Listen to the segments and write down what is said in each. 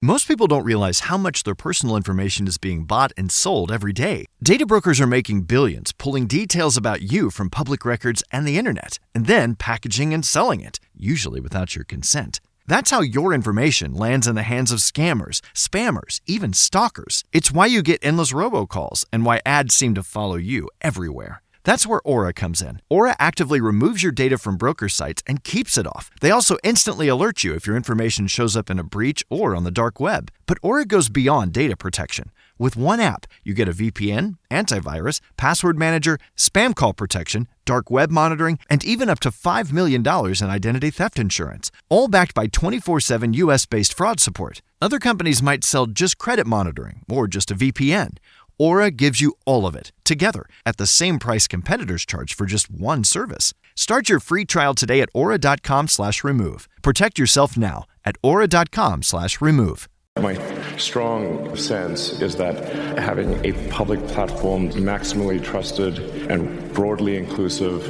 Most people don't realize how much their personal information is being bought and sold every day. Data brokers are making billions, pulling details about you from public records and the internet, and then packaging and selling it, usually without your consent. That's how your information lands in the hands of scammers, spammers, even stalkers. It's why you get endless robocalls and why ads seem to follow you everywhere. That's where Aura comes in. Aura actively removes your data from broker sites and keeps it off. They also instantly alert you if your information shows up in a breach or on the dark web. But Aura goes beyond data protection. With one app, you get a VPN, antivirus, password manager, spam call protection, dark web monitoring, and even up to $5 million in identity theft insurance, all backed by 24/7 US-based fraud support. Other companies might sell just credit monitoring or just a VPN. Aura gives you all of it, together, at the same price competitors charge for just one service. Start your free trial today at aura.com/remove. Protect yourself now at aura.com/remove. My strong sense is that having a public platform maximally trusted and broadly inclusive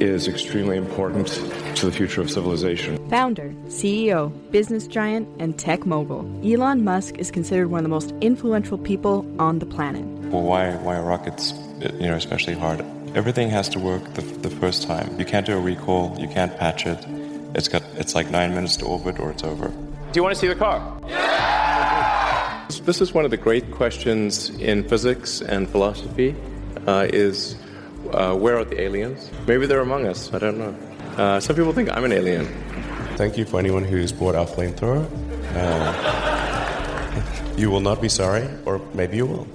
is extremely important to the future of civilization. Founder, CEO, business giant, and tech mogul, Elon Musk is considered one of the most influential people on the planet. Well, why are rockets, especially hard? Everything has to work the first time. You can't do a recall, you can't patch it. It's like 9 minutes to orbit or it's over. Do you want to see the car? Yeah! This is one of the great questions in physics and philosophy, is where are the aliens? Maybe they're among us, I don't know. Some people think I'm an alien. Thank you for anyone who's bought our flamethrower. You will not be sorry, or maybe you will.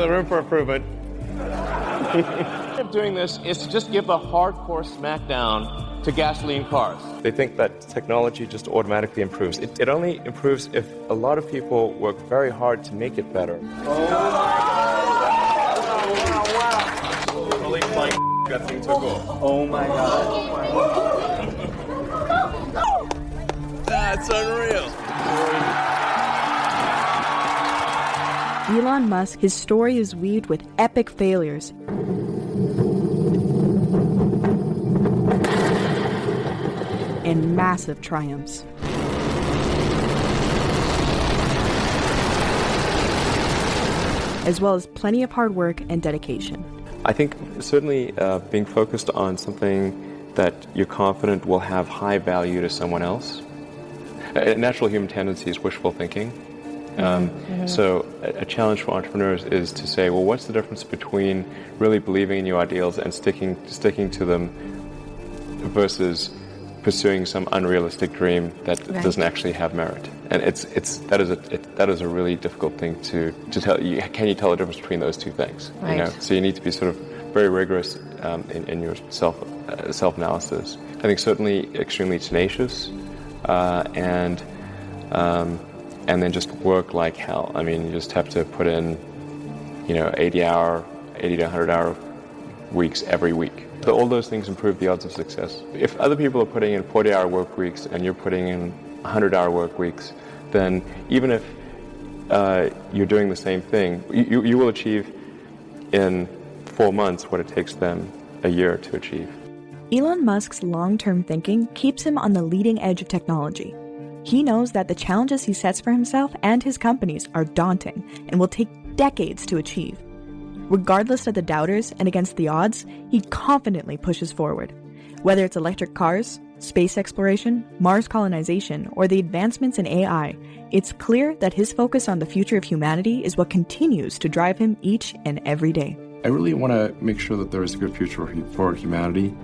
Room for improvement. Of doing this is to just give a hardcore smackdown to gasoline cars. They think that technology just automatically improves. It only improves if a lot of people work very hard to make it better. Holy fuck, that thing took off. Oh my god. That's unreal. Elon Musk, his story is weaved with epic failures and massive triumphs. As well as plenty of hard work and dedication. I think certainly being focused on something that you're confident will have high value to someone else. A natural human tendency is wishful thinking. So a challenge for entrepreneurs is to say, well, what's the difference between really believing in your ideals and sticking to them versus pursuing some unrealistic dream that doesn't actually have merit? And that is a really difficult thing to tell. Can you tell the difference between those two things? Right. So you need to be sort of very rigorous in your self-analysis. I think certainly extremely tenacious, and then just work like hell. I mean, you just have to put in, 80 to 100-hour weeks every week. So all those things improve the odds of success. If other people are putting in 40-hour work weeks and you're putting in 100-hour work weeks, then even if you're doing the same thing, you will achieve in 4 months what it takes them a year to achieve. Elon Musk's long-term thinking keeps him on the leading edge of technology. He knows that the challenges he sets for himself and his companies are daunting and will take decades to achieve. Regardless of the doubters and against the odds, he confidently pushes forward. Whether it's electric cars, space exploration, Mars colonization, or the advancements in AI, it's clear that his focus on the future of humanity is what continues to drive him each and every day. I really want to make sure that there is a good future for humanity,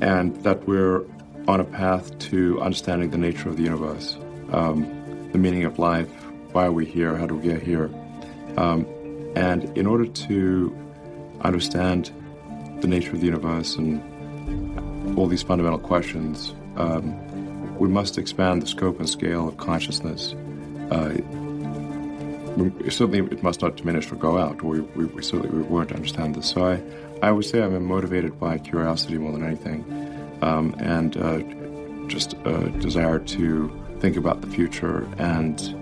and that we're on a path to understanding the nature of the universe, the meaning of life, why are we here, how do we get here. And in order to understand the nature of the universe and all these fundamental questions, we must expand the scope and scale of consciousness. Certainly it must not diminish or go out, or we certainly won't understand this. So I would say I'm motivated by curiosity more than anything, and just a desire to think about the future and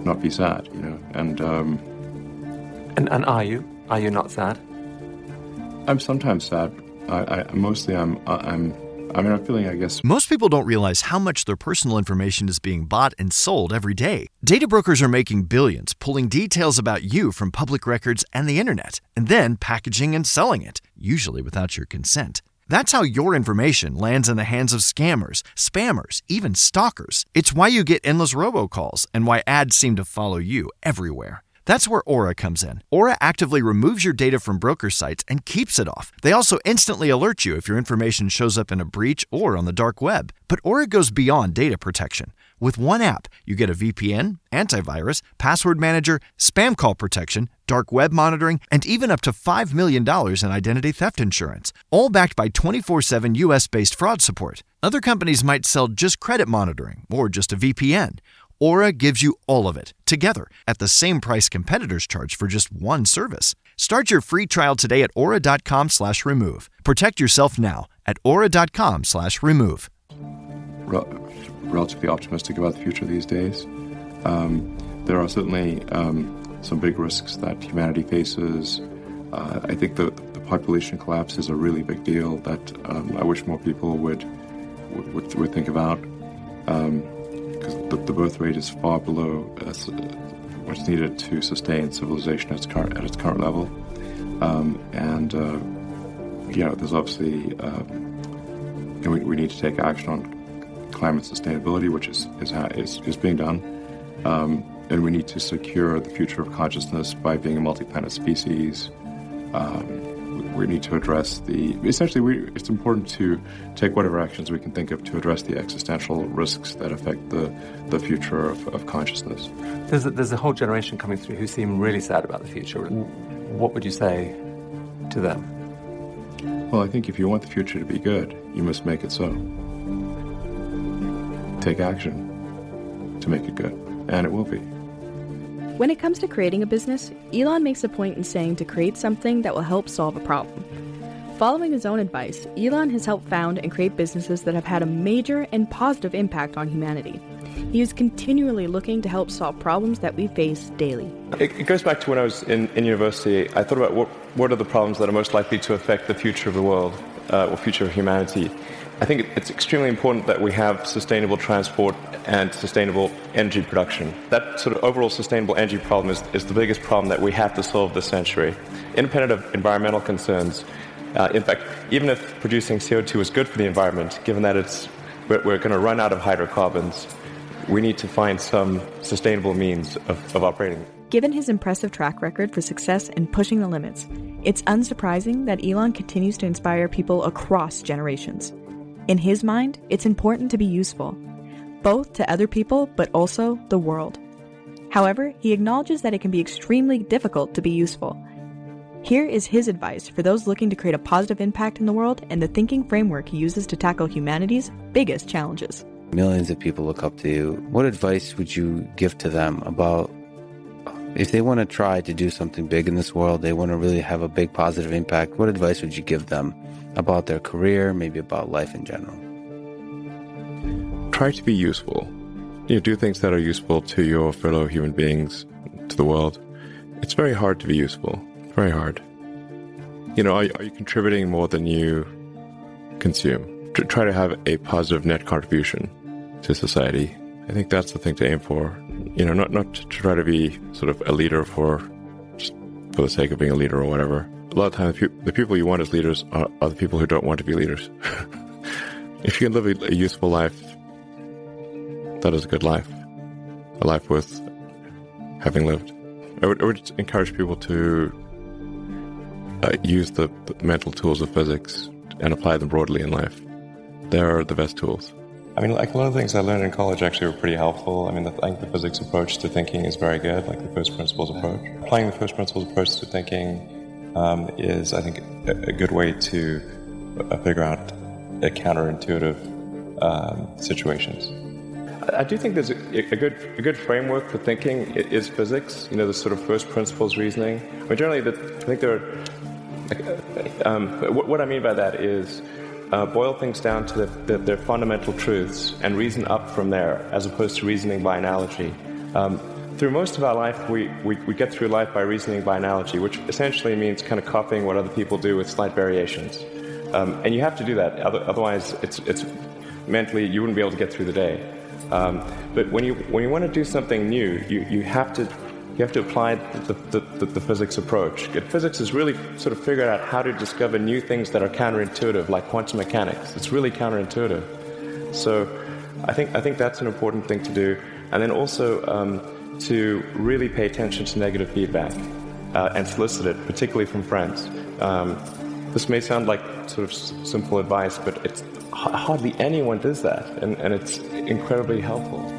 not be sad, And are you? Are you not sad? I'm sometimes sad. I'm I'm feeling, I guess, Most people don't realize how much their personal information is being bought and sold every day. Data brokers are making billions, pulling details about you from public records and the internet, and then packaging and selling it, usually without your consent. That's how your information lands in the hands of scammers, spammers, even stalkers. It's why you get endless robocalls and why ads seem to follow you everywhere. That's where Aura comes in. Aura actively removes your data from broker sites and keeps it off. They also instantly alert you if your information shows up in a breach or on the dark web. But Aura goes beyond data protection. With one app, you get a VPN, antivirus, password manager, spam call protection, dark web monitoring, and even up to $5 million in identity theft insurance, all backed by 24/7 US-based fraud support. Other companies might sell just credit monitoring or just a VPN. Aura gives you all of it, together, at the same price competitors charge for just one service. Start your free trial today at aura.com/remove. Protect yourself now at aura.com/remove. Relatively optimistic about the future these days. There are certainly some big risks that humanity faces. I think the population collapse is a really big deal that I wish more people would think about. Because the birth rate is far below what's needed to sustain civilization at its current level, there's obviously we need to take action on climate sustainability, which is being done, and we need to secure the future of consciousness by being a multi-planet species. We need to address it's important to take whatever actions we can think of to address the existential risks that affect the future of consciousness. There's a whole generation coming through who seem really sad about the future. What would you say to them? Well, I think if you want the future to be good, you must make it so. Take action to make it good, and it will be. When it comes to creating a business, Elon makes a point in saying to create something that will help solve a problem. Following his own advice, Elon has helped found and create businesses that have had a major and positive impact on humanity. He is continually looking to help solve problems that we face daily. It goes back to when I was in university. I thought about what are the problems that are most likely to affect the future of the world, or future of humanity. I think it's extremely important that we have sustainable transport and sustainable energy production. That sort of overall sustainable energy problem is the biggest problem that we have to solve this century. Independent of environmental concerns, in fact, even if producing CO2 is good for the environment, given that we're going to run out of hydrocarbons, we need to find some sustainable means of operating. Given his impressive track record for success and pushing the limits, it's unsurprising that Elon continues to inspire people across generations. In his mind, it's important to be useful, both to other people but also the world. However, he acknowledges that it can be extremely difficult to be useful. Here is his advice for those looking to create a positive impact in the world and the thinking framework he uses to tackle humanity's biggest challenges. Millions of people look up to you. What advice would you give to them about if they want to try to do something big in this world, they want to really have a big positive impact, what advice would you give them about their career, maybe about life in general? Try to be useful. Do things that are useful to your fellow human beings, to the world. It's very hard to be useful. Very hard. Are you contributing more than you consume? Try to have a positive net contribution to society. I think that's the thing to aim for. Not to try to be sort of a leader for the sake of being a leader or whatever. A lot of times, the people you want as leaders are the people who don't want to be leaders. If you can live a useful life, that is a good life. A life worth having lived. I would encourage people to use the mental tools of physics and apply them broadly in life. They're the best tools. I mean, like a lot of things I learned in college actually were pretty helpful. I mean, I think the physics approach to thinking is very good, like the first principles approach. Applying the first principles approach to thinking is, I think, a good way to figure out counterintuitive situations. I do think there's a good framework for thinking is physics. The sort of first principles reasoning. I mean, generally, I think there are. What I mean by that is. Boil things down to their fundamental truths and reason up from there, as opposed to reasoning by analogy. Through most of our life, we get through life by reasoning by analogy, which essentially means kind of copying what other people do with slight variations. And you have to do that. Otherwise, it's mentally, you wouldn't be able to get through the day. But when you want to do something new, you have to apply the physics approach. Physics has really sort of figured out how to discover new things that are counterintuitive, like quantum mechanics. It's really counterintuitive. So I think that's an important thing to do. And then also to really pay attention to negative feedback and solicit it, particularly from friends. This may sound like sort of simple advice, but it's hardly anyone does that, and it's incredibly helpful.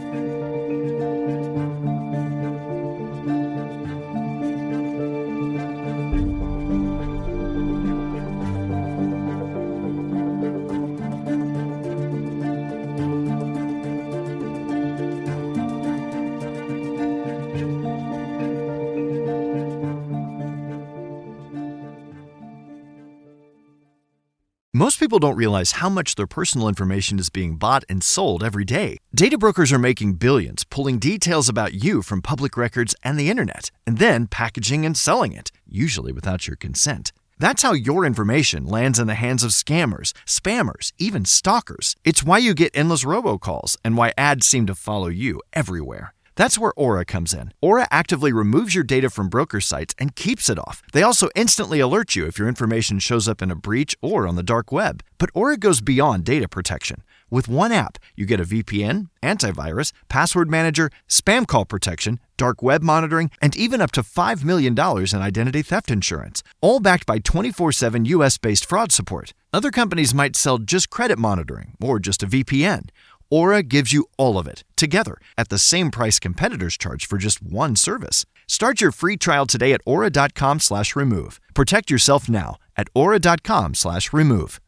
Most people don't realize how much their personal information is being bought and sold every day. Data brokers are making billions, pulling details about you from public records and the internet, and then packaging and selling it, usually without your consent. That's how your information lands in the hands of scammers, spammers, even stalkers. It's why you get endless robocalls and why ads seem to follow you everywhere. That's where Aura comes in. Aura actively removes your data from broker sites and keeps it off. They also instantly alert you if your information shows up in a breach or on the dark web. But Aura goes beyond data protection. With one app, you get a VPN, antivirus, password manager, spam call protection, dark web monitoring, and even up to $5 million in identity theft insurance, all backed by 24/7 US-based fraud support. Other companies might sell just credit monitoring or just a VPN. Aura gives you all of it, together, at the same price competitors charge for just one service. Start your free trial today at aura.com/remove. Protect yourself now at aura.com/remove.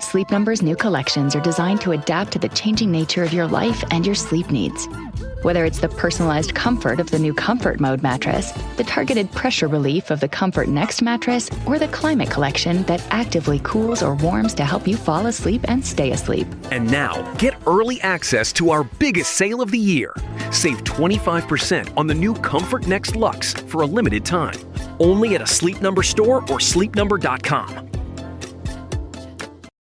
Sleep Number's new collections are designed to adapt to the changing nature of your life and your sleep needs. Whether it's the personalized comfort of the new Comfort Mode mattress, the targeted pressure relief of the Comfort Next mattress, or the Climate Collection that actively cools or warms to help you fall asleep and stay asleep. And now, get early access to our biggest sale of the year. Save 25% on the new Comfort Next Luxe for a limited time. Only at a Sleep Number store or sleepnumber.com.